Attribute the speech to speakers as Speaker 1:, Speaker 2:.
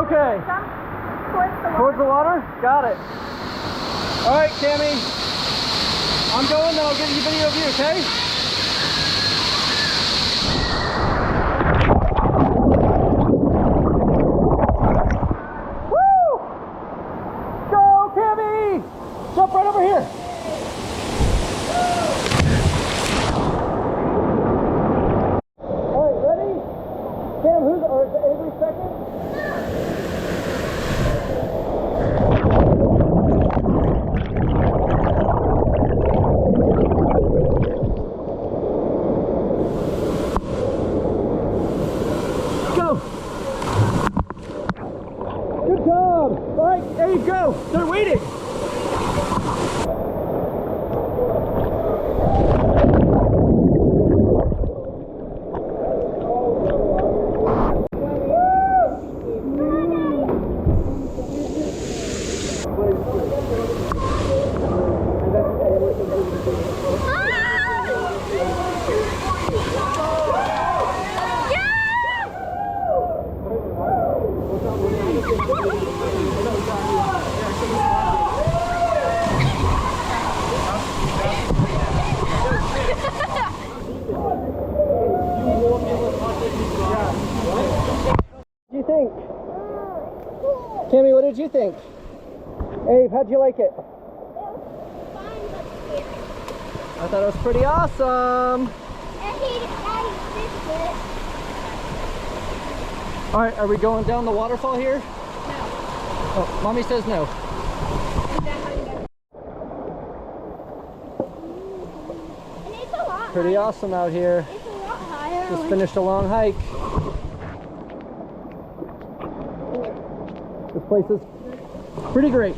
Speaker 1: Okay.
Speaker 2: Jump towards the water.
Speaker 1: Towards the water? Got it. All right, Cammy. I'm going, then I'll get you a video of you, okay? Woo! Go, Cammy! Jump right over here. All right, ready? Cam, or is it Avery second? Good job! All right, there you go. They're waiting. What do you think? Cammy, what did you think? Abe, how'd you like it?
Speaker 2: It was fun but scary.
Speaker 1: I thought it was pretty awesome.
Speaker 2: And he did it.
Speaker 1: All right, are we going down the waterfall here?
Speaker 2: No.
Speaker 1: Oh, Mommy says no.
Speaker 2: Is that how you go? And it's a lot
Speaker 1: Pretty
Speaker 2: higher.
Speaker 1: awesome out here.
Speaker 2: It's a lot higher.
Speaker 1: Just finished a long hike. This place is pretty great.